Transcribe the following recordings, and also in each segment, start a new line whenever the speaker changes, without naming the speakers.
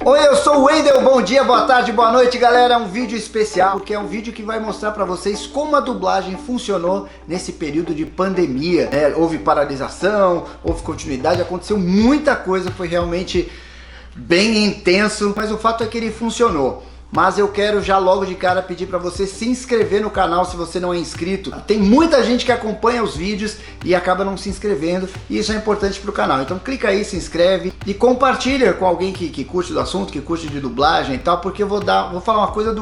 Oi, eu sou o Wendel, bom dia, boa tarde, boa noite, galera. É um vídeo especial, porque é um vídeo que vai mostrar pra vocês como a dublagem funcionou nesse período de pandemia. Houve paralisação, houve continuidade, aconteceu muita coisa, foi realmente bem intenso, mas o fato é que ele funcionou. Mas eu quero já logo de cara pedir para você se inscrever no canal se você não é inscrito. Tem muita gente que acompanha os vídeos e acaba não se inscrevendo, e isso é importante para o canal. Então clica aí, se inscreve e compartilha com alguém que curte do assunto, que curte de dublagem e tal, porque eu vou falar uma coisa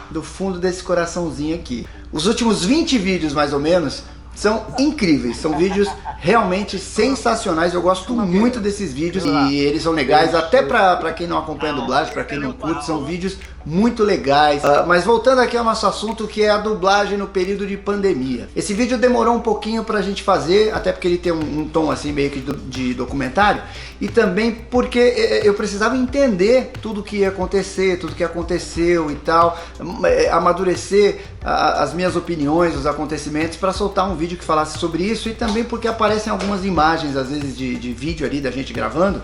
do fundo desse coraçãozinho aqui. Os últimos 20 vídeos mais ou menos são incríveis, são vídeos realmente sensacionais. Eu gosto muito desses vídeos e eles são legais até pra quem não acompanha a dublagem, pra quem não curte, são vídeos muito legais. Mas voltando aqui ao nosso assunto, que é a dublagem no período de pandemia. Esse vídeo demorou um pouquinho pra gente fazer, até porque ele tem um tom assim meio que de documentário, e também porque eu precisava entender tudo que ia acontecer, tudo que aconteceu e tal, amadurecer as minhas opiniões, os acontecimentos, para soltar um vídeo que falasse sobre isso, e também porque aparecem algumas imagens às vezes de vídeo ali da gente gravando,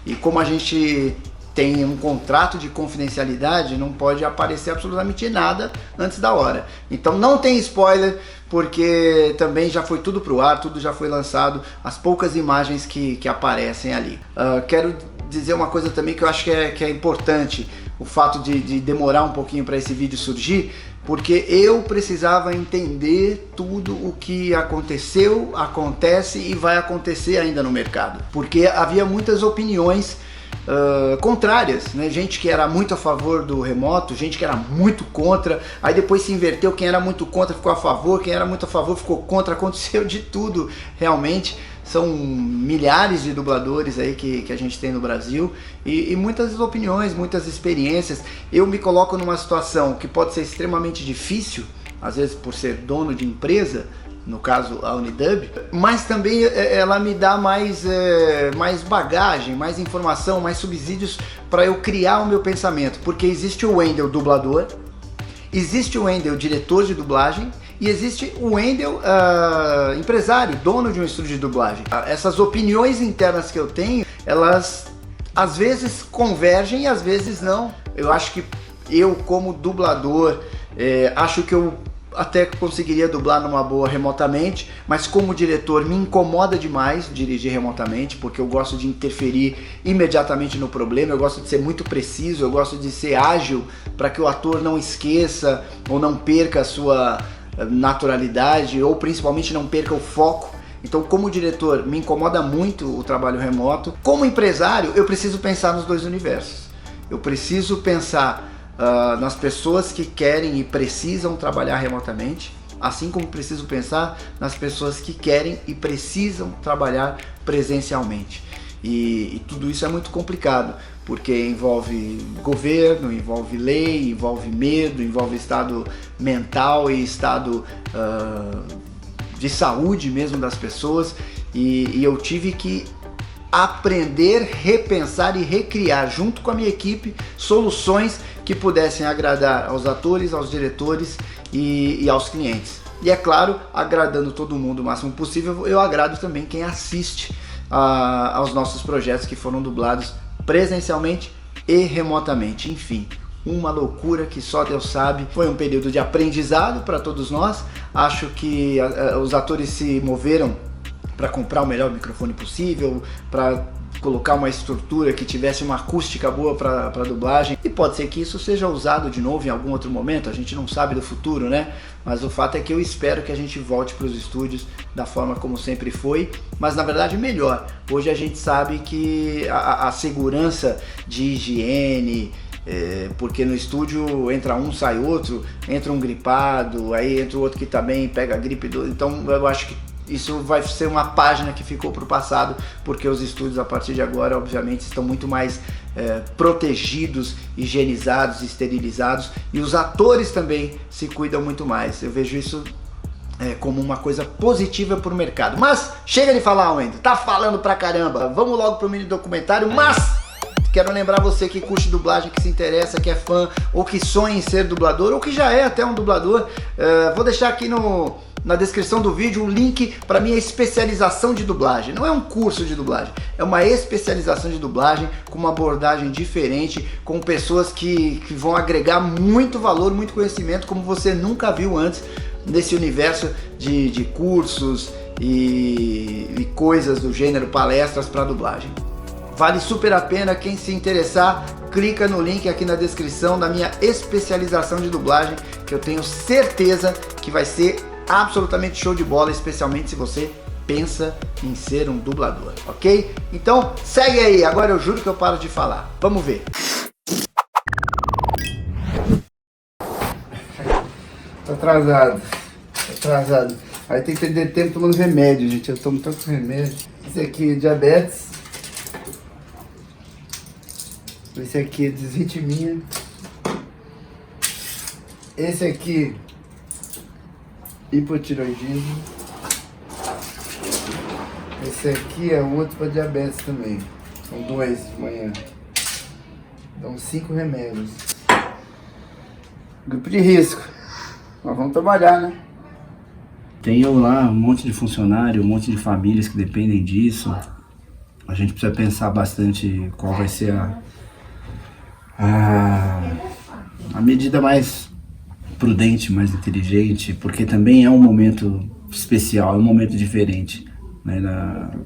e como a gente tem um contrato de confidencialidade, não pode aparecer absolutamente nada antes da hora. Então não tem spoiler, porque também já foi tudo pro ar, tudo já foi lançado, as poucas imagens que aparecem ali. Quero dizer uma coisa também que eu acho que é importante, o fato de demorar um pouquinho para esse vídeo surgir, porque eu precisava entender tudo o que aconteceu, acontece e vai acontecer ainda no mercado. Porque havia muitas opiniões contrárias, né? Gente que era muito a favor do remoto, gente que era muito contra, aí depois se inverteu, quem era muito contra ficou a favor, quem era muito a favor ficou contra, aconteceu de tudo realmente. São milhares de dubladores aí que a gente tem no Brasil e muitas opiniões, muitas experiências. Eu me coloco numa situação que pode ser extremamente difícil, às vezes por ser dono de empresa, no caso a Unidub, mas também ela me dá mais bagagem, mais informação, mais subsídios para eu criar o meu pensamento, porque existe o Wendel dublador, existe o Wendel diretor de dublagem, e existe o Wendel empresário, dono de um estúdio de dublagem. Essas opiniões internas que eu tenho, elas às vezes convergem e às vezes não. Eu acho que eu, como dublador, acho que eu até conseguiria dublar numa boa remotamente, mas como diretor me incomoda demais dirigir remotamente, porque eu gosto de interferir imediatamente no problema, eu gosto de ser muito preciso, eu gosto de ser ágil para que o ator não esqueça ou não perca a sua naturalidade, ou principalmente não perca o foco. Então, como diretor, me incomoda muito o trabalho remoto. Como empresário, eu preciso pensar nos dois universos. Eu preciso pensar nas pessoas que querem e precisam trabalhar remotamente, assim como preciso pensar nas pessoas que querem e precisam trabalhar presencialmente. E tudo isso é muito complicado, porque envolve governo, envolve lei, envolve medo, envolve estado mental e estado de saúde mesmo das pessoas, e eu tive que aprender, repensar e recriar junto com a minha equipe soluções que pudessem agradar aos atores, aos diretores e aos clientes. E é claro, agradando todo mundo o máximo possível, eu agrado também quem assiste aos nossos projetos que foram dublados presencialmente e remotamente. Enfim, uma loucura que só Deus sabe. Foi um período de aprendizado para todos nós. Acho que os atores se moveram para comprar o melhor microfone possível, para colocar uma estrutura que tivesse uma acústica boa para dublagem, e pode ser que isso seja usado de novo em algum outro momento, a gente não sabe do futuro, né? Mas o fato é que eu espero que a gente volte para os estúdios da forma como sempre foi, mas na verdade melhor. Hoje a gente sabe que a segurança de higiene, porque no estúdio entra um, sai outro, entra um gripado, aí entra o outro que também pega a gripe, então eu acho que isso vai ser uma página que ficou para o passado, porque os estúdios a partir de agora obviamente estão muito mais protegidos, higienizados, esterilizados, e os atores também se cuidam muito mais. Eu vejo isso como uma coisa positiva para o mercado. Mas chega de falar, Wendel, tá falando pra caramba, vamos logo pro mini documentário. Mas quero lembrar você que curte dublagem, que se interessa, que é fã, ou que sonha em ser dublador, ou que já é até um dublador, vou deixar aqui no na descrição do vídeo um link para minha especialização de dublagem. Não é um curso de dublagem, é uma especialização de dublagem com uma abordagem diferente, com pessoas que vão agregar muito valor, muito conhecimento, como você nunca viu antes nesse universo de cursos e coisas do gênero, palestras para dublagem. Vale super a pena, quem se interessar, clica no link aqui na descrição da minha especialização de dublagem, que eu tenho certeza que vai ser absolutamente show de bola, especialmente se você pensa em ser um dublador, ok? Então segue aí, agora eu juro que eu paro de falar. Vamos ver. Tô atrasado. Aí tem que perder tempo tomando remédio, gente. Eu tomo tanto remédio. Esse aqui é diabetes. Esse aqui é desritmia. Esse aqui, hipotiroidismo. Esse aqui é outro para diabetes também. São 2 de manhã. Dão 5 remédios. Grupo de risco. Mas vamos trabalhar, né?
Tenho lá um monte de funcionário, um monte de famílias que dependem disso. A gente precisa pensar bastante qual vai ser a medida mais prudente, mais inteligente, porque também é um momento especial, é um momento diferente, né?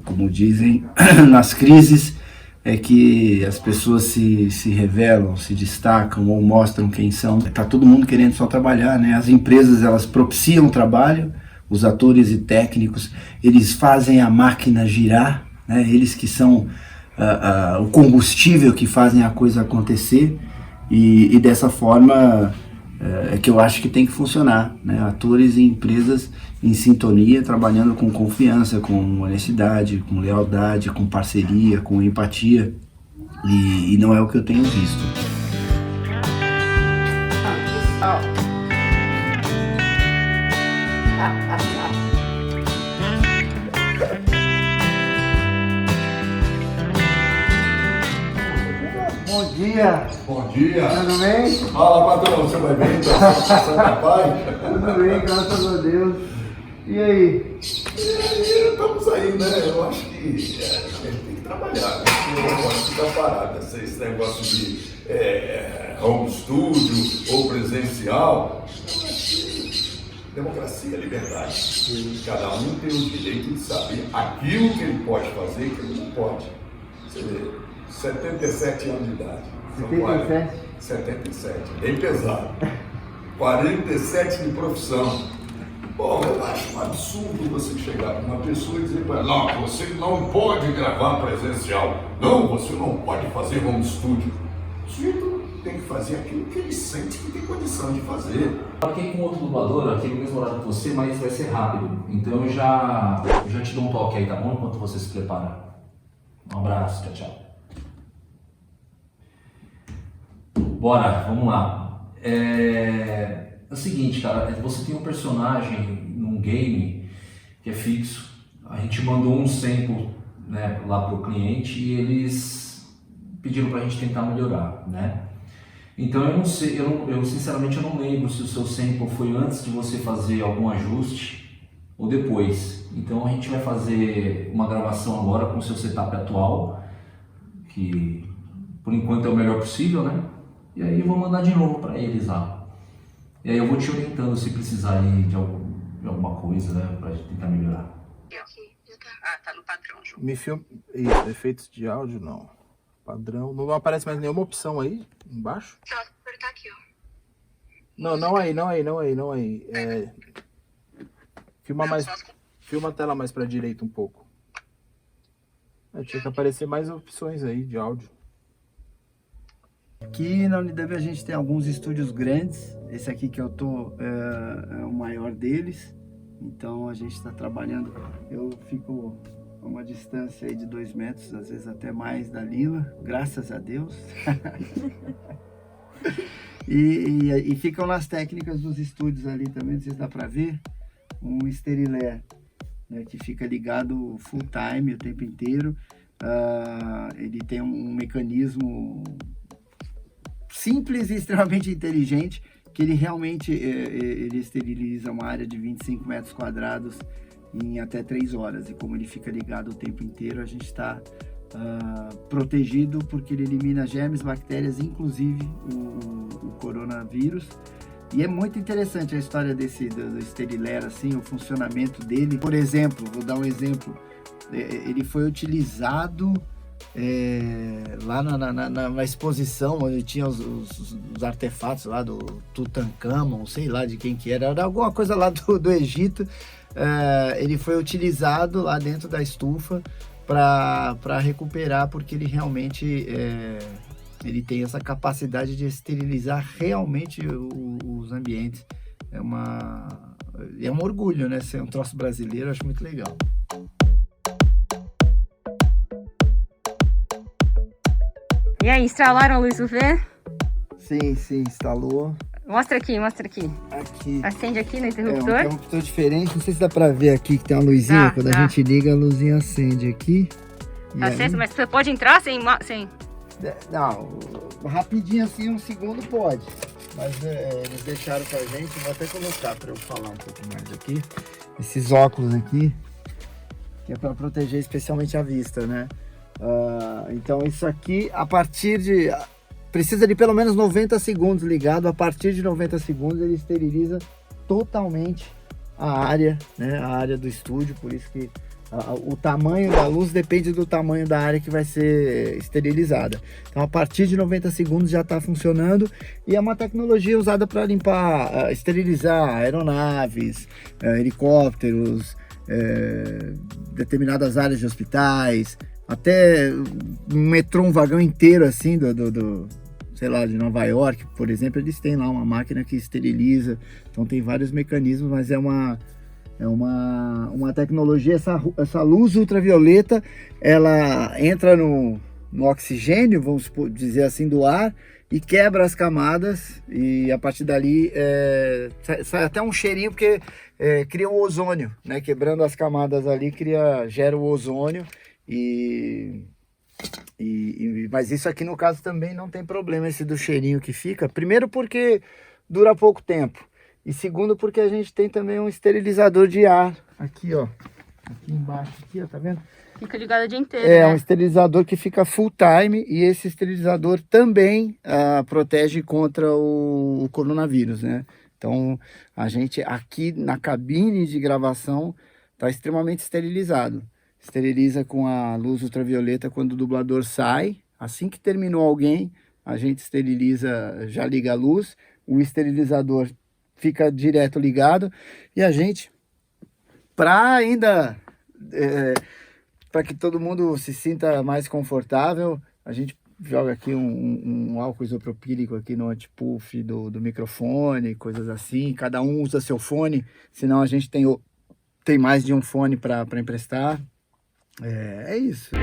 Como dizem, nas crises é que as pessoas se revelam, se destacam ou mostram quem são. Tá todo mundo querendo só trabalhar, né? As empresas, elas propiciam o trabalho, os atores e técnicos, eles fazem a máquina girar, né? Eles que são o combustível que fazem a coisa acontecer, e dessa forma é que eu acho que tem que funcionar, né? Atores e empresas em sintonia, trabalhando com confiança, com honestidade, com lealdade, com parceria, com empatia, e não é o que eu tenho visto.
Bom dia!
Bom dia!
Tudo bem?
Fala, patrão, você vai bem? Tá pai?
Tudo bem, graças a Deus. E aí?
Estamos aí, né? Eu acho que a gente tem que trabalhar, né? Eu não posso ficar parado. Esse negócio de home studio ou presencial. Democracia, liberdade. Cada um tem o direito de saber aquilo que ele pode fazer e que ele não pode. Você vê, 77 anos de idade.
77?
77, bem pesado. 47 de profissão. Bom, eu acho um absurdo você chegar para uma pessoa e dizer para ela: não, você não pode gravar presencial. Não, você não pode fazer home studio. O sujeito tem que fazer aquilo que ele sente que tem condição de fazer.
Marquei com outro dublador aqui no mesmo horário que você, mas vai ser rápido. Então eu já te dou um toque aí, tá bom? Enquanto você se prepara. Um abraço, tchau, tchau. Bora, vamos lá. É o seguinte, cara, você tem um personagem num game que é fixo. A gente mandou um sample, né, lá pro cliente e eles pediram pra gente tentar melhorar, né? Então eu não sei, eu sinceramente eu não lembro se o seu sample foi antes de você fazer algum ajuste ou depois. Então a gente vai fazer uma gravação agora com o seu setup atual, que por enquanto é o melhor possível, né? E aí eu vou mandar de novo para eles lá. E aí eu vou te orientando se precisar aí de alguma coisa, né, pra gente tentar melhorar.
Aqui, já tá. Ah, tá no padrão, João.
Me filma. Isso, efeitos de áudio não. Padrão. Não aparece mais nenhuma opção aí embaixo?
Só apertar aqui, ó.
Não aí. Filma a tela mais pra direita um pouco. Tinha que aparecer mais opções aí de áudio.
Aqui na Unidub a gente tem alguns estúdios grandes. Esse aqui que eu tô é o maior deles. Então a gente está trabalhando. Eu fico a uma distância aí de 2 metros, às vezes até mais, da Lila, graças a Deus. e ficam nas técnicas dos estúdios ali também, não sei se dá para ver, um Sterilé, né, que fica ligado full time o tempo inteiro. Ele tem um mecanismo simples e extremamente inteligente,
que ele realmente ele esteriliza uma área de 25 metros quadrados em até 3 horas. E como ele fica ligado o tempo inteiro, a gente está protegido, porque ele elimina germes, bactérias, inclusive o coronavírus. E é muito interessante a história do Sterilera, assim, o funcionamento dele. Por exemplo, vou dar um exemplo, ele foi utilizado lá na exposição, onde tinha os artefatos lá do Tutankhamon, sei lá de quem que era alguma coisa lá do Egito. Ele foi utilizado lá dentro da estufa para recuperar, porque ele realmente ele tem essa capacidade de esterilizar realmente os ambientes. É um orgulho, né? Ser um troço brasileiro, eu acho muito legal.
E aí, instalaram a luz UV?
Sim, instalou.
Mostra aqui.
Aqui.
Acende aqui no
Um
interruptor.
interruptor diferente, não sei se dá pra ver aqui que tem uma luzinha. Quando a gente liga, a luzinha acende aqui.
Tá aceso, mas você pode entrar sem...
Não, rapidinho assim, 1 segundo pode. Mas eles deixaram pra gente, vou até colocar pra eu falar um pouco mais aqui. Esses óculos aqui, que é pra proteger especialmente a vista, né? Então isso aqui, a partir de... Precisa de pelo menos 90 segundos ligado. A partir de 90 segundos ele esteriliza totalmente a área, né? A área do estúdio, por isso que o tamanho da luz depende do tamanho da área que vai ser esterilizada. Então a partir de 90 segundos já está funcionando, e é uma tecnologia usada para limpar, esterilizar aeronaves, helicópteros, determinadas áreas de hospitais, até um metrô, um vagão inteiro assim sei lá, de Nova York, por exemplo, eles têm lá uma máquina que esteriliza. Então tem vários mecanismos, mas é uma tecnologia. Essa luz ultravioleta, ela entra no oxigênio, vamos dizer assim, do ar, e quebra as camadas, e a partir dali sai até um cheirinho, porque cria o ozônio, né? Quebrando as camadas ali, gera o ozônio. Mas isso aqui no caso também não tem problema, esse do cheirinho que fica. Primeiro porque dura pouco tempo, e segundo porque a gente tem também um esterilizador de ar aqui, ó, aqui embaixo, aqui, ó, tá vendo?
Fica ligado o dia inteiro, né?
Um esterilizador que fica full time, e esse esterilizador também protege contra o coronavírus, né? Então a gente aqui na cabine de gravação está extremamente esterilizado. Esteriliza com a luz ultravioleta quando o dublador sai. Assim que terminou alguém, a gente esteriliza, já liga a luz, o esterilizador fica direto ligado, e a gente, para que todo mundo se sinta mais confortável, a gente joga aqui um álcool isopropílico aqui no anti-puff do microfone, coisas assim. Cada um usa seu fone, senão a gente tem mais de um fone para emprestar. É isso.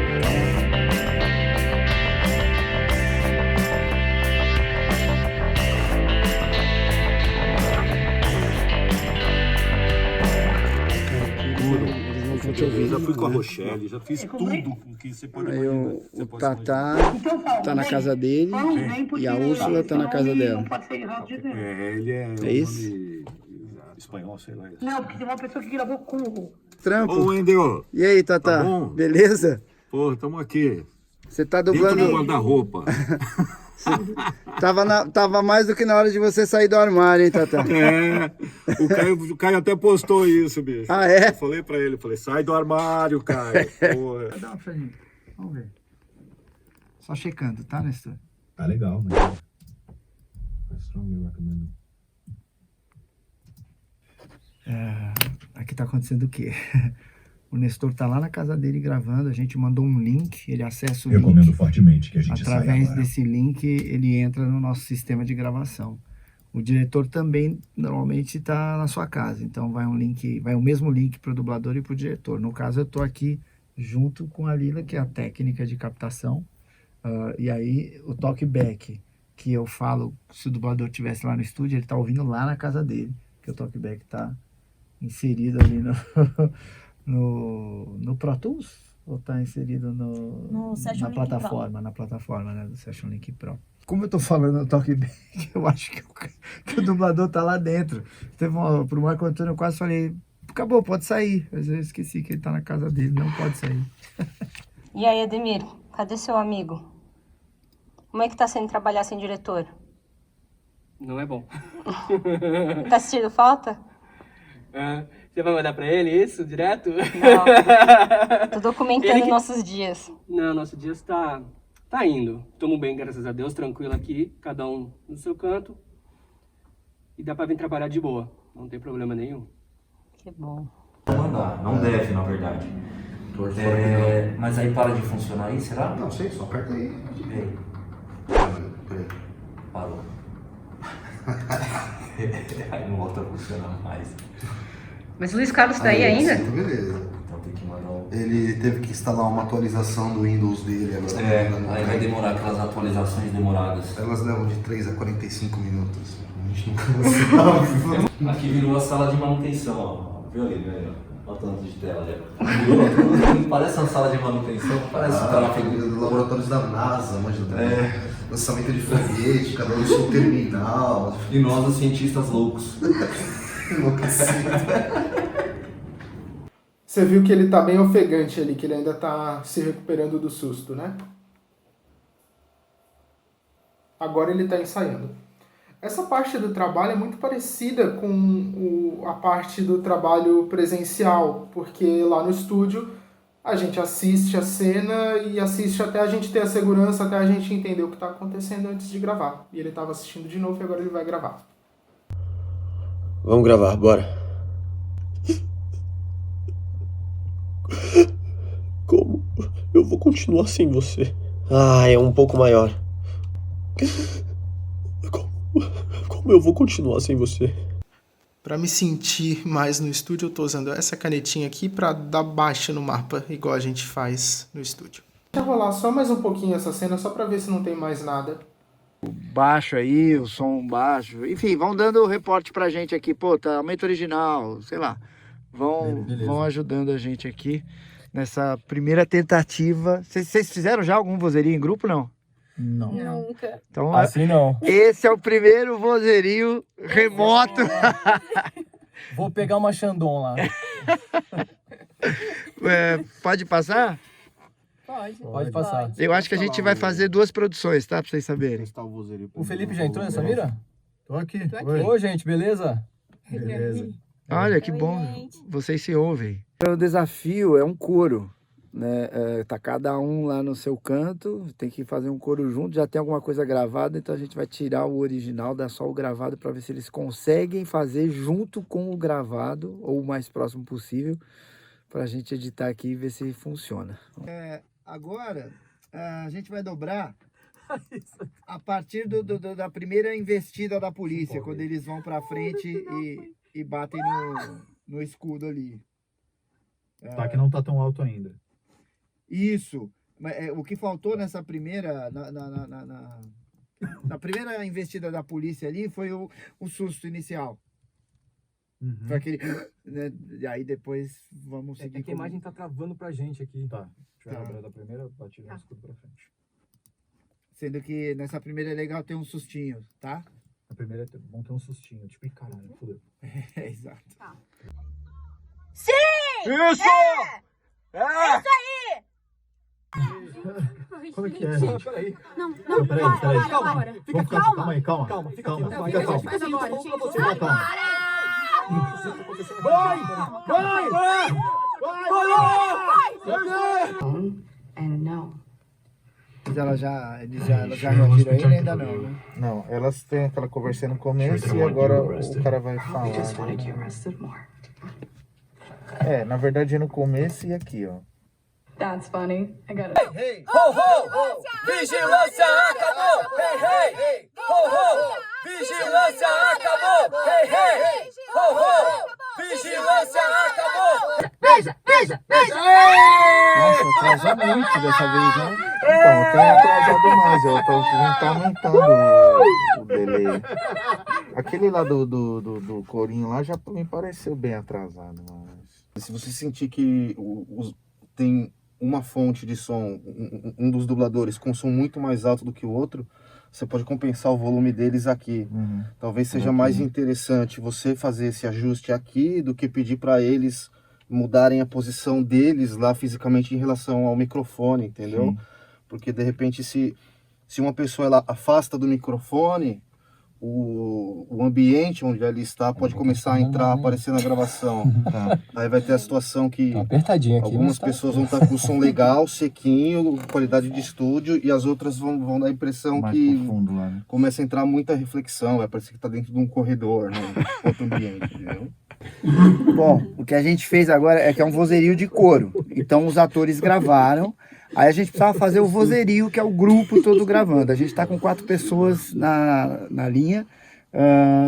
Eu já fui com a Rochelle, já fiz tudo o que você pode imaginar.
O Tatá tá na casa dele, e a Úrsula tá na casa dela.
Ele é
isso?
Espanhol, sei lá.
Não, porque tem uma pessoa que gravou com o...
Trampo.
Ô, Wendel.
E aí, Tatá?
Tá bom?
Beleza?
Pô, estamos aqui.
Você tá
Dentro
dublando...
do guarda-roupa.
Tava mais do que na hora de você sair do armário, hein, Tatá?
O Caio até postou isso, bicho.
Ah, é?
Eu falei pra ele, sai do armário, Caio. Porra.
Dá uma pra gente. Vamos ver. Só checando, tá, Nestor?
Tá legal, mas... I strongly recommend.
Aqui tá acontecendo o quê? O Nestor tá lá na casa dele gravando, a gente mandou um link, ele acessa o link.
Recomendo fortemente que a gente saia
Através
agora.
desse link, ele entra no nosso sistema de gravação. O diretor também normalmente está na sua casa, então vai o mesmo link para o dublador e para o diretor. No caso, eu estou aqui junto com a Lila, que é a técnica de captação, e aí o talkback que eu falo, se o dublador estivesse lá no estúdio, ele está ouvindo lá na casa dele, que o talkback está inserido ali no Pro Tools.
Ou tá inserido na plataforma, né, do Session Link Pro. Como eu tô falando no TalkBack, eu acho que o dublador tá lá dentro. Pro Marco Antônio eu quase falei, acabou, pode sair. Mas eu esqueci que ele tá na casa dele, não pode sair.
E aí, Ademir, cadê seu amigo? Como é que tá sendo trabalhar sem diretor?
Não é bom.
Tá sentindo falta?
Você vai mandar pra ele isso, direto?
Não. Tô documentando nossos dias.
Não, nossos dias tá indo. Tamo bem, graças a Deus, tranquilo aqui, cada um no seu canto. E dá pra vir trabalhar de boa, não tem problema nenhum.
Que bom.
Mandar, não deve, na verdade. Mas aí para de funcionar aí, será?
Não sei, só aperta aí.
Ei. Parou. Aí não volta a funcionar mais.
Mas o Luiz Carlos tá aí ainda?
Então, beleza.
Então tem que mandar um...
Ele teve que instalar uma atualização do Windows dele agora.
Aí vai demorar aquelas atualizações demoradas.
Elas levam de 3 a 45 minutos. A gente não cansa.
Aqui virou a sala de manutenção, ó. Viu ali, né? Olha o tanto de tela ali. Virou tudo. Parece uma sala de manutenção, parece que tá lá pegando.
Laboratórios da NASA, imagina. Lançamento de foguete, cada um no seu terminal.
E nós, os cientistas loucos.
Você viu que ele tá bem ofegante ali, que ele ainda tá se recuperando do susto, né? Agora ele tá ensaiando. Essa parte do trabalho é muito parecida com a parte do trabalho presencial, porque lá no estúdio a gente assiste a cena e assiste até a gente ter a segurança, até a gente entender o que tá acontecendo antes de gravar. E ele tava assistindo de novo e agora ele vai gravar.
Vamos gravar, bora. Como eu vou continuar sem você? É um pouco maior. Como eu vou continuar sem você?
Para me sentir mais no estúdio, eu tô usando essa canetinha aqui para dar baixa no mapa, igual a gente faz no estúdio. Deixa eu rolar só mais um pouquinho essa cena, só para ver se não tem mais nada.
Baixo aí, o som baixo. Enfim, vão dando o reporte pra gente aqui. Pô, tá aumento original, sei lá. Vão ajudando a gente aqui nessa primeira tentativa. Vocês fizeram já algum vozerio em grupo, não?
Não.
Nunca.
Então, assim não.
Esse é o primeiro vozerio remoto.
Vou pegar uma Xandon lá.
Pode passar?
Pode passar.
Eu acho que a gente vai fazer 2 produções, tá? Pra vocês saberem.
O Felipe já entrou nessa mira?
Tô aqui.
Oi, gente, beleza?
Beleza.
Olha, que bom. Vocês se ouvem. O desafio é um coro, né? Tá cada um lá no seu canto, tem que fazer um coro junto, já tem alguma coisa gravada, então a gente vai tirar o original, dar só o gravado para ver se eles conseguem fazer junto com o gravado, ou o mais próximo possível, para a gente editar aqui e ver se funciona. Agora, a gente vai dobrar a partir da primeira investida da polícia, quando eles vão para frente e batem no escudo ali.
Tá, que não tá tão alto ainda.
Isso. O que faltou nessa primeira... Na primeira investida da polícia ali foi o susto inicial.
Uhum.
Foi aquele... Né, e aí depois vamos seguir...
que a imagem tá travando pra gente aqui.
Tá. Deixa eu lembrar da primeira, batida no escudo pra frente.
Sendo que nessa primeira é legal ter um sustinho, tá?
A primeira é bom ter um sustinho. Tipo, caralho, fodeu.
Exato.
Tá.
Sim! Isso!
Isso aí!
Como é que é, gente?
Peraí.
Não,
Peraí.
calma.
Fica calma aí, calma. Fica calma.
Faz agora, gente.
Fica calma.
Mas ela já reagiram aí, ainda não, né?
Não, elas têm aquela conversa no começo e agora o cara vai falar. Na verdade é no começo e aqui, ó.
That's funny. I got it.
Hey, ho, ho! Vigilância acabou! Hey, hey! Ho, ho! Vigilância acabou! Hey, hey! Ho, ho! Vigilância acabou! Beija!
Nossa, atrasou muito dessa vez, né?
Então, tem atrasado mais, tá aumentando o delay. Aquele lá do corinho lá já me pareceu bem atrasado, mas... Se você sentir que tem
uma fonte de som, um dos dubladores com som muito mais alto do que o outro, você pode compensar o volume deles aqui. Talvez seja mais interessante você fazer esse ajuste aqui do que pedir para eles mudarem a posição deles lá fisicamente em relação ao microfone, entendeu?
Sim.
Porque de repente se uma pessoa ela afasta do microfone, o ambiente onde ela está pode começar a entrar, aparecer na gravação. Aí vai ter a situação que
Apertadinho aqui,
algumas pessoas vão estar com o som legal, sequinho, qualidade de estúdio, e as outras vão dar a impressão
Mais
que
profundo lá, né?
começa a entrar muita reflexão, vai parecer que está dentro de um corredor, né? Outro ambiente, entendeu?
Bom, o que a gente fez agora é que é um vozerio de coro. Então os atores gravaram, aí a gente precisava fazer o vozerio, que é o grupo todo gravando. A gente está com 4 pessoas na linha,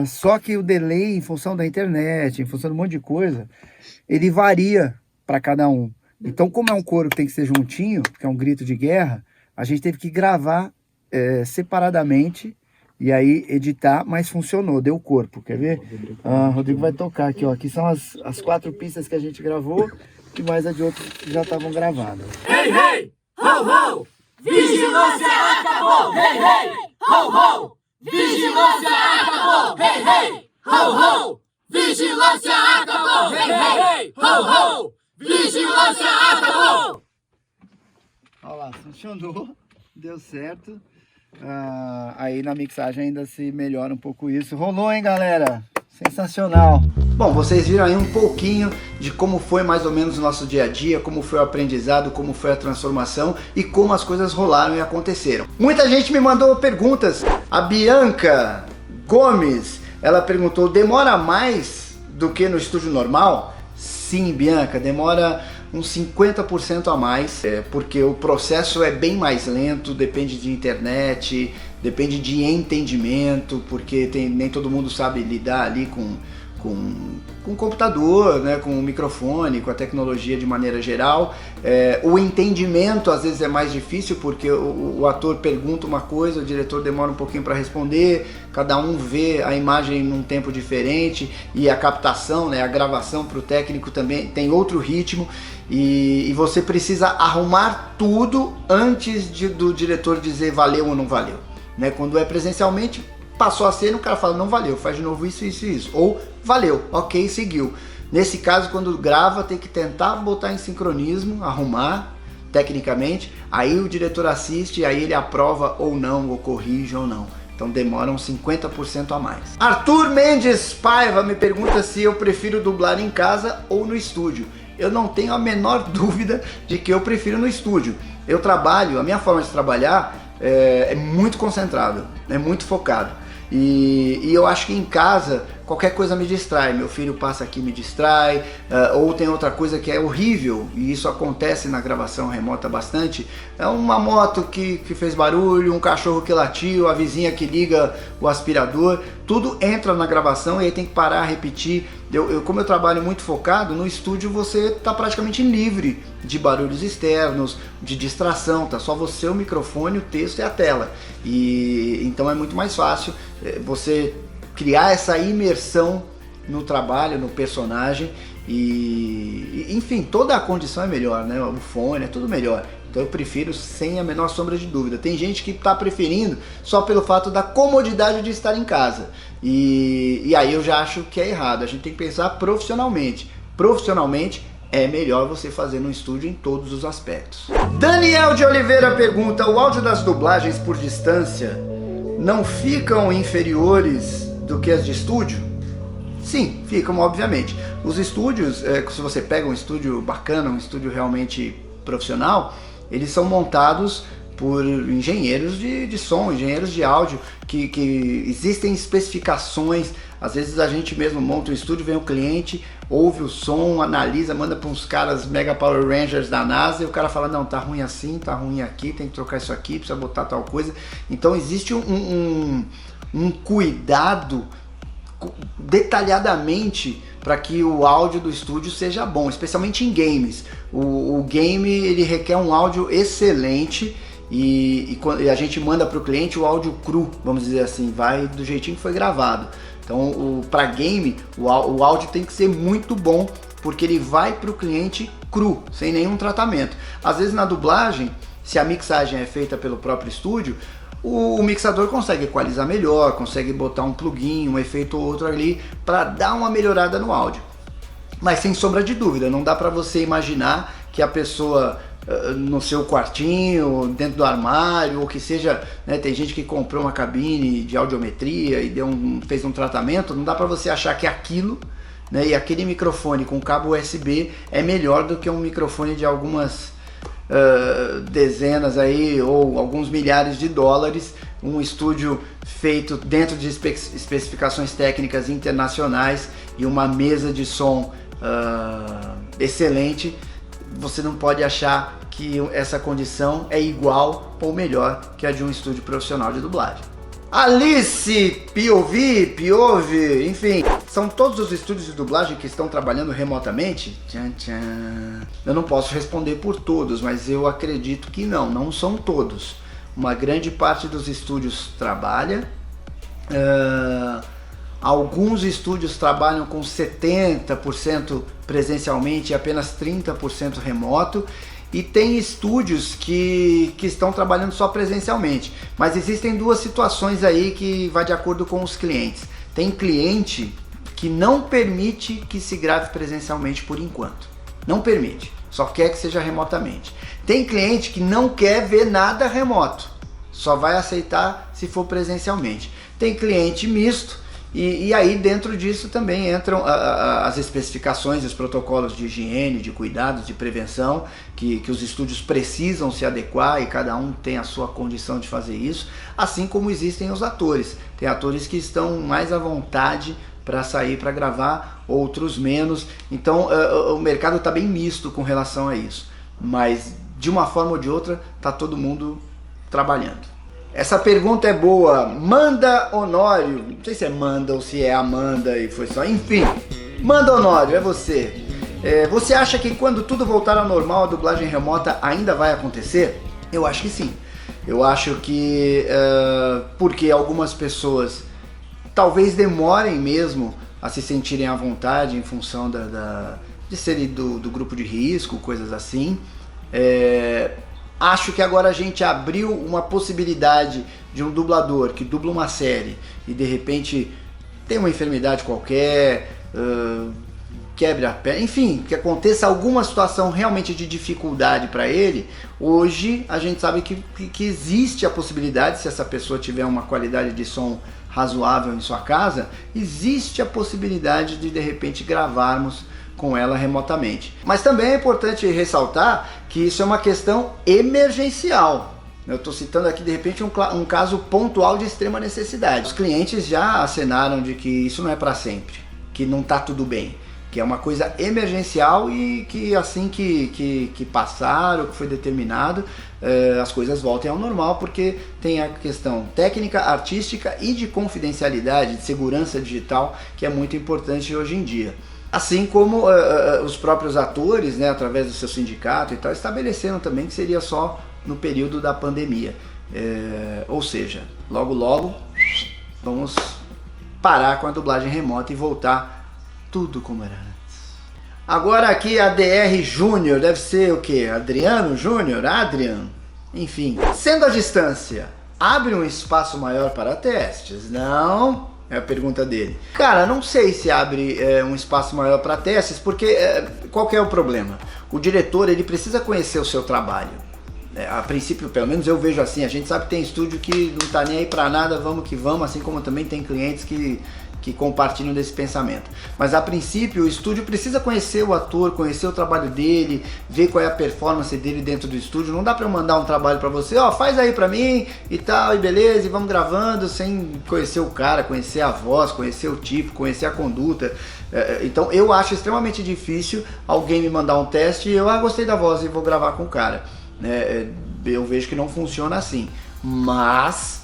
só que o delay, em função da internet, em função de um monte de coisa, ele varia para cada um. Então, como é um coro que tem que ser juntinho, que é um grito de guerra, a gente teve que gravar separadamente e aí editar, mas funcionou, deu corpo, quer ver? Rodrigo vai tocar aqui, ó. Aqui são as 4 pistas que a gente gravou e mais a de outras que já estavam gravadas.
Hey, hey, ho, ho, vigilância acabou! Hey, hey, ho, ho, vigilância acabou! Hey, hey, ho, ho, vigilância acabou! Hey, hey, ho, ho, vigilância acabou!
Olha lá, funcionou, deu certo. Aí na mixagem ainda se melhora um pouco isso. Rolou, hein, galera? Sensacional. Bom, vocês viram aí um pouquinho de como foi mais ou menos o nosso dia a dia, como foi o aprendizado, como foi a transformação e como as coisas rolaram e aconteceram. Muita gente me mandou perguntas. A Bianca Gomes, ela perguntou, demora mais do que no estúdio normal? Sim, Bianca, demora uns 50% a mais, porque o processo é bem mais lento, depende de internet, depende de entendimento, porque nem todo mundo sabe lidar ali com o computador, né, com o microfone, com a tecnologia de maneira geral. O entendimento às vezes é mais difícil, porque o ator pergunta uma coisa, o diretor demora um pouquinho para responder, cada um vê a imagem num tempo diferente, e a captação, né, a gravação para o técnico também tem outro ritmo, e você precisa arrumar tudo antes do diretor dizer valeu ou não valeu, né? Quando é presencialmente, passou a cena, o cara fala, não valeu, faz de novo isso, isso e isso. Ou, valeu, ok, seguiu. Nesse caso, quando grava, tem que tentar botar em sincronismo, arrumar, tecnicamente, aí o diretor assiste, aí ele aprova ou não, ou corrige ou não. Então demora uns 50% a mais. Arthur Mendes Paiva me pergunta se eu prefiro dublar em casa ou no estúdio. Eu não tenho a menor dúvida de que eu prefiro no estúdio. Eu trabalho, a minha forma de trabalhar é muito concentrado, é muito focado. E eu acho que em casa qualquer coisa me distrai, meu filho passa aqui e me distrai, ou tem outra coisa que é horrível, e isso acontece na gravação remota bastante, é uma moto que fez barulho, um cachorro que latiu, a vizinha que liga o aspirador, tudo entra na gravação e aí tem que parar, repetir. Como eu trabalho muito focado, no estúdio você está praticamente livre de barulhos externos, de distração, tá só você, o microfone, o texto e a tela, e então é muito mais fácil você criar essa imersão no trabalho, no personagem, e enfim, toda a condição é melhor, né? O fone é tudo melhor. Então eu prefiro sem a menor sombra de dúvida. Tem gente que está preferindo só pelo fato da comodidade de estar em casa. E aí eu já acho que é errado. A gente tem que pensar profissionalmente. Profissionalmente é melhor você fazer no estúdio em todos os aspectos. Daniel de Oliveira pergunta, o áudio das dublagens por distância não ficam inferiores do que as de estúdio? Sim, ficam, obviamente. Os estúdios, se você pega um estúdio bacana, um estúdio realmente profissional, eles são montados por engenheiros de som, engenheiros de áudio, que existem especificações. Às vezes a gente mesmo monta um estúdio, vem o cliente, ouve o som, analisa, manda para uns caras mega Power Rangers da NASA, e o cara fala, não, tá ruim assim, tá ruim aqui, tem que trocar isso aqui, precisa botar tal coisa. Então existe um cuidado detalhadamente para que o áudio do estúdio seja bom, especialmente em games. O game ele requer um áudio excelente, e a gente manda para o cliente o áudio cru, vamos dizer assim, vai do jeitinho que foi gravado. Então para game o áudio tem que ser muito bom, porque ele vai para o cliente cru, sem nenhum tratamento. Às vezes na dublagem, se a mixagem é feita pelo próprio estúdio, o mixador consegue equalizar melhor, consegue botar um plugin, um efeito ou outro ali para dar uma melhorada no áudio. Mas sem sombra de dúvida, não dá para você imaginar que a pessoa no seu quartinho, dentro do armário, ou que seja, né, tem gente que comprou uma cabine de audiometria e fez um tratamento, não dá para você achar que aquilo, né, e aquele microfone com cabo USB é melhor do que um microfone de algumas dezenas aí ou alguns milhares de dólares, um estúdio feito dentro de especificações técnicas internacionais e uma mesa de som excelente. Você não pode achar que essa condição é igual ou melhor que a de um estúdio profissional de dublagem. Alice, POV, enfim, são todos os estúdios de dublagem que estão trabalhando remotamente? Tchan, tchan. Eu não posso responder por todos, mas eu acredito que não são todos. Uma grande parte dos estúdios trabalha, alguns estúdios trabalham com 70% presencialmente e apenas 30% remoto, e tem estúdios que estão trabalhando só presencialmente. Mas existem duas situações aí que vai de acordo com os clientes. Tem cliente que não permite que se grave presencialmente por enquanto. Não permite, só quer que seja remotamente. Tem cliente que não quer ver nada remoto, só vai aceitar se for presencialmente. Tem cliente misto, e aí dentro disso também entram as especificações, os protocolos de higiene, de cuidados, de prevenção, que os estúdios precisam se adequar e cada um tem a sua condição de fazer isso, assim como existem os atores. Tem atores que estão mais à vontade para sair para gravar, outros menos. Então o mercado está bem misto com relação a isso, mas de uma forma ou de outra está todo mundo trabalhando. Essa pergunta é boa. Manda Honório, não sei se é Manda ou se é Amanda e foi só, enfim. Manda Honório, é você. Você acha que quando tudo voltar ao normal a dublagem remota ainda vai acontecer? Eu acho que sim. Eu acho que porque algumas pessoas talvez demorem mesmo a se sentirem à vontade em função de serem do grupo de risco, coisas assim. Acho que agora a gente abriu uma possibilidade de um dublador que dubla uma série e de repente tem uma enfermidade qualquer, quebre a perna, enfim, que aconteça alguma situação realmente de dificuldade para ele. Hoje a gente sabe que existe a possibilidade, se essa pessoa tiver uma qualidade de som razoável em sua casa, existe a possibilidade de repente gravarmos com ela remotamente. Mas também é importante ressaltar que isso é uma questão emergencial. Eu estou citando aqui de repente um caso pontual de extrema necessidade. Os clientes já acenaram de que isso não é para sempre, que não está tudo bem, que é uma coisa emergencial e que assim que passar o que foi determinado, as coisas voltem ao normal, porque tem a questão técnica, artística e de confidencialidade, de segurança digital, que é muito importante hoje em dia. Assim como os próprios atores, né, através do seu sindicato e tal, estabeleceram também que seria só no período da pandemia. Ou seja, logo logo vamos parar com a dublagem remota e voltar tudo como era antes. Agora aqui a DR Júnior, deve ser o que? Adriano Júnior? Adrian? Enfim, sendo a distância, abre um espaço maior para testes? Não? É a pergunta dele. Cara, não sei se abre um espaço maior para testes, porque qual que é o problema? O diretor, ele precisa conhecer o seu trabalho. A princípio, pelo menos eu vejo assim, a gente sabe que tem estúdio que não tá nem aí para nada, vamos que vamos, assim como também tem clientes que compartilham desse pensamento. Mas a princípio o estúdio precisa conhecer o ator, conhecer o trabalho dele, ver qual é a performance dele dentro do estúdio. Não dá para eu mandar um trabalho para você, ó, faz aí para mim e tal, e beleza, e vamos gravando sem conhecer o cara, conhecer a voz, conhecer o tipo, conhecer a conduta. Então eu acho extremamente difícil alguém me mandar um teste e eu gostei da voz e vou gravar com o cara. Eu vejo que não funciona assim, mas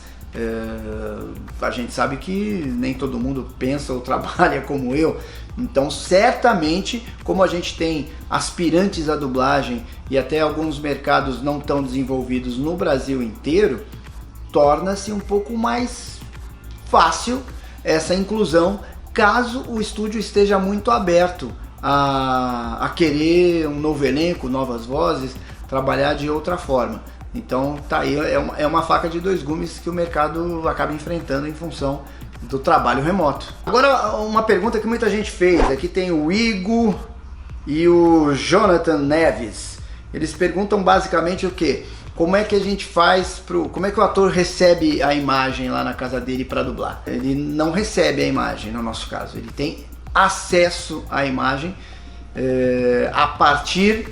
a gente sabe que nem todo mundo pensa ou trabalha como eu, então certamente, como a gente tem aspirantes à dublagem e até alguns mercados não tão desenvolvidos no Brasil inteiro, torna-se um pouco mais fácil essa inclusão, caso o estúdio esteja muito aberto a querer um novo elenco, novas vozes, trabalhar de outra forma. Então tá aí, é uma faca de dois gumes que o mercado acaba enfrentando em função do trabalho remoto. Agora uma pergunta que muita gente fez, aqui tem o Igor e o Jonathan Neves. Eles perguntam basicamente o quê? Como é que a gente faz como é que o ator recebe a imagem lá na casa dele para dublar? Ele não recebe a imagem, no nosso caso, ele tem acesso à imagem a partir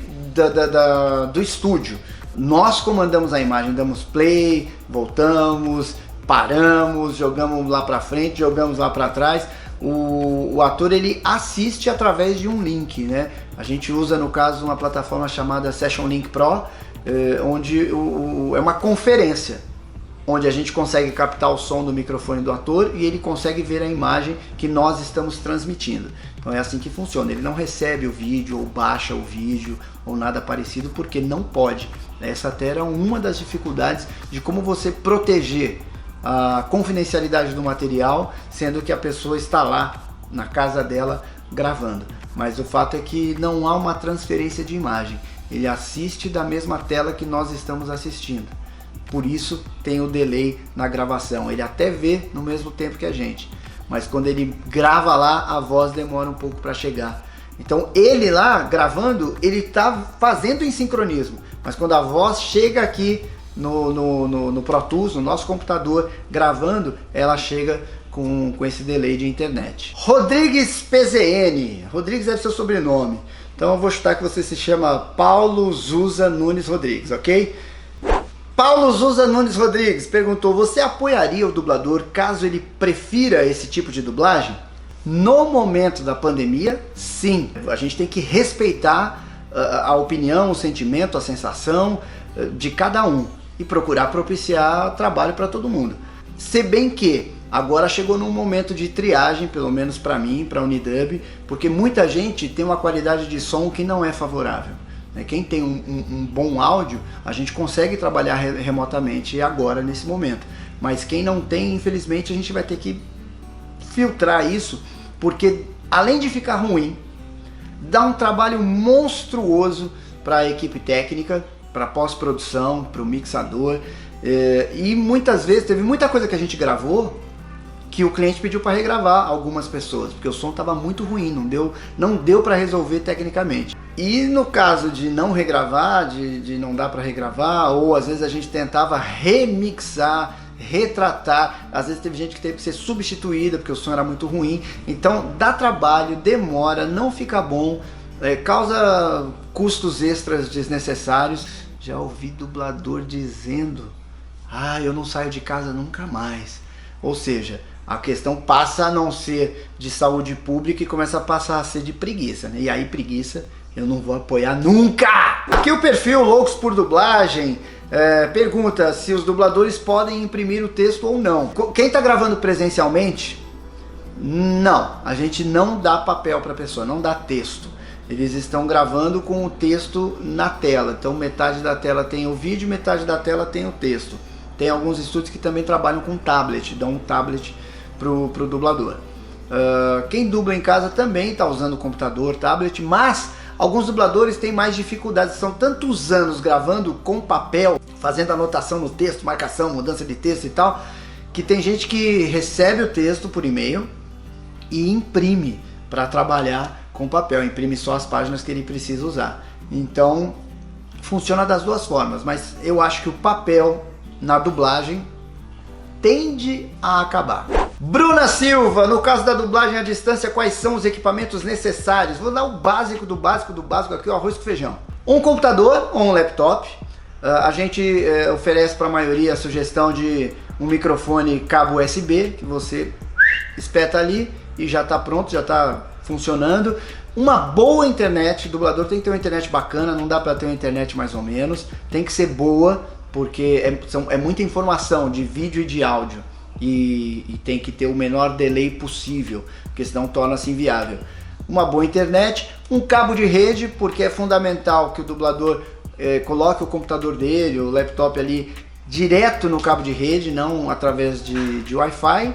do estúdio. Nós comandamos a imagem, damos play, voltamos, paramos, jogamos lá para frente, jogamos lá para trás. O ator ele assiste através de um link, né? A gente usa no caso uma plataforma chamada Session Link Pro, onde é uma conferência, onde a gente consegue captar o som do microfone do ator e ele consegue ver a imagem que nós estamos transmitindo. Então é assim que funciona, ele não recebe o vídeo ou baixa o vídeo ou nada parecido porque não pode. Essa até era uma das dificuldades de como você proteger a confidencialidade do material, sendo que a pessoa está lá na casa dela gravando. Mas o fato é que não há uma transferência de imagem, ele assiste da mesma tela que nós estamos assistindo. Por isso tem o delay na gravação, ele até vê no mesmo tempo que a gente, mas quando ele grava lá, a voz demora um pouco para chegar. Então ele lá gravando, ele está fazendo em sincronismo, mas quando a voz chega aqui no Pro Tools, no nosso computador, gravando, ela chega com esse delay de internet. Rodrigues PZN, Rodrigues é seu sobrenome, então eu vou chutar que você se chama Paulo Zusa Nunes Rodrigues, ok? Paulo Zusa Nunes Rodrigues perguntou: você apoiaria o dublador caso ele prefira esse tipo de dublagem? No momento da pandemia, sim. A gente tem que respeitar a opinião, o sentimento, a sensação de cada um e procurar propiciar trabalho para todo mundo. Se bem que agora chegou num momento de triagem, pelo menos para mim, para a Unidub, porque muita gente tem uma qualidade de som que não é favorável. Quem tem um bom áudio, a gente consegue trabalhar remotamente agora, nesse momento. Mas quem não tem, infelizmente, a gente vai ter que filtrar isso, porque além de ficar ruim, dá um trabalho monstruoso para a equipe técnica, para teve muita coisa que a gente gravou que o cliente pediu para regravar, algumas pessoas, porque o som estava muito ruim, não deu para resolver tecnicamente. E no caso de não regravar, de não dar para regravar, ou às vezes a gente tentava remixar, retratar, às vezes teve gente que teve que ser substituída porque o som era muito ruim. Então dá trabalho, demora, não fica bom, causa custos extras desnecessários. Já ouvi dublador dizendo: eu não saio de casa nunca mais. Ou seja, a questão passa a não ser de saúde pública e começa a passar a ser de preguiça, né? E aí preguiça eu não vou apoiar nunca! Aqui o perfil Loucos por Dublagem pergunta se os dubladores podem imprimir o texto ou não. Quem está gravando presencialmente, não, a gente não dá papel para a pessoa, não dá texto. Eles estão gravando com o texto na tela, então metade da tela tem o vídeo, metade da tela tem o texto. Tem alguns estúdios que também trabalham com tablet, dão um tablet pro dublador. Quem dubla em casa também está usando computador, tablet, mas alguns dubladores têm mais dificuldades, são tantos anos gravando com papel, fazendo anotação no texto, marcação, mudança de texto e tal, que tem gente que recebe o texto por e-mail e imprime para trabalhar com papel, imprime só as páginas que ele precisa usar. Então funciona das duas formas, mas eu acho que o papel na dublagem tende a acabar. Bruna Silva, no caso da dublagem à distância, quais são os equipamentos necessários? Vou dar o básico do básico do básico aqui, o arroz com feijão. Um computador ou um laptop. A gente oferece para a maioria a sugestão de um microfone cabo USB, que você espeta ali e já está pronto, já está funcionando. Uma boa internet, o dublador tem que ter uma internet bacana, não dá para ter uma internet mais ou menos, tem que ser boa, porque é muita informação de vídeo e de áudio e tem que ter o menor delay possível, porque senão torna-se inviável. Uma boa internet, um cabo de rede, porque é fundamental que o dublador coloque o computador dele, o laptop ali, direto no cabo de rede, não através de Wi-Fi.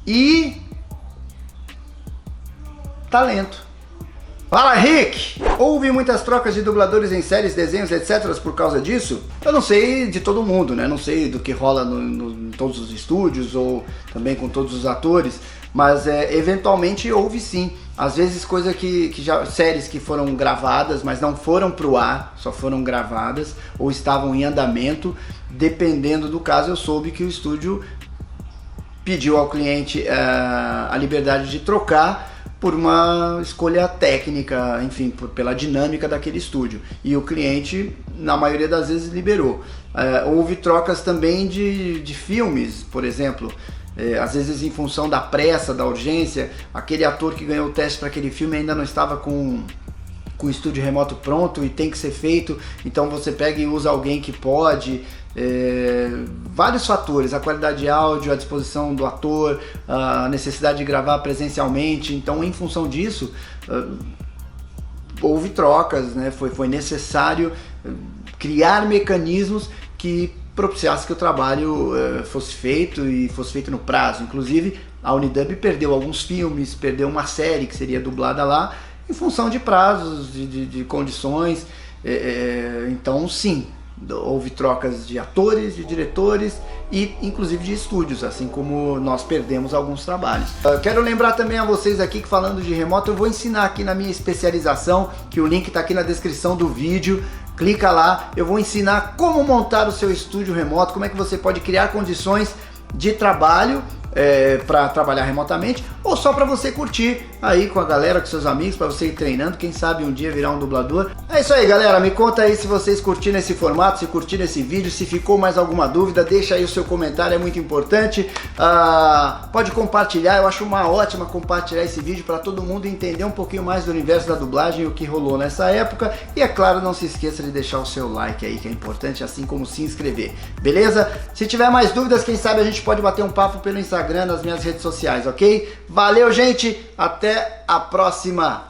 E talento. Fala, Rick! Houve muitas trocas de dubladores em séries, desenhos, etc. por causa disso? Eu não sei de todo mundo, né? Não sei do que rola em todos os estúdios ou também com todos os atores, mas eventualmente houve sim. Às vezes séries que foram gravadas, mas não foram pro ar, só foram gravadas ou estavam em andamento. Dependendo do caso, eu soube que o estúdio pediu ao cliente a liberdade de trocar por uma escolha técnica, enfim, pela dinâmica daquele estúdio. E o cliente, na maioria das vezes, liberou. Houve trocas também de filmes, por exemplo. Às vezes em função da pressa, da urgência, aquele ator que ganhou o teste para aquele filme ainda não estava com o estúdio remoto pronto e tem que ser feito, então você pega e usa alguém que pode. Vários fatores, a qualidade de áudio, a disposição do ator, a necessidade de gravar presencialmente. Então, em função disso, houve trocas, né? Foi necessário criar mecanismos que propiciasse que o trabalho fosse feito e fosse feito no prazo. Inclusive, a Unidub perdeu alguns filmes, perdeu uma série que seria dublada lá em função de prazos, de condições. Então, sim, houve trocas de atores, de diretores e inclusive de estúdios, assim como nós perdemos alguns trabalhos. Quero lembrar também a vocês aqui que, falando de remoto, eu vou ensinar aqui na minha especialização, que o link está aqui na descrição do vídeo. Clica lá, eu vou ensinar como montar o seu estúdio remoto, como é que você pode criar condições de trabalho para trabalhar remotamente, ou só para você curtir aí com a galera, com seus amigos, para você ir treinando, quem sabe um dia virar um dublador. É isso aí, galera, me conta aí se vocês curtiram esse formato, se curtiram esse vídeo, se ficou mais alguma dúvida, deixa aí o seu comentário, é muito importante. Pode compartilhar, eu acho uma ótima compartilhar esse vídeo para todo mundo entender um pouquinho mais do universo da dublagem e o que rolou nessa época. E é claro, não se esqueça de deixar o seu like aí, que é importante, assim como se inscrever, beleza? Se tiver mais dúvidas, quem sabe a gente pode bater um papo pelo Instagram, nas minhas redes sociais, ok? Valeu, gente! Até a próxima!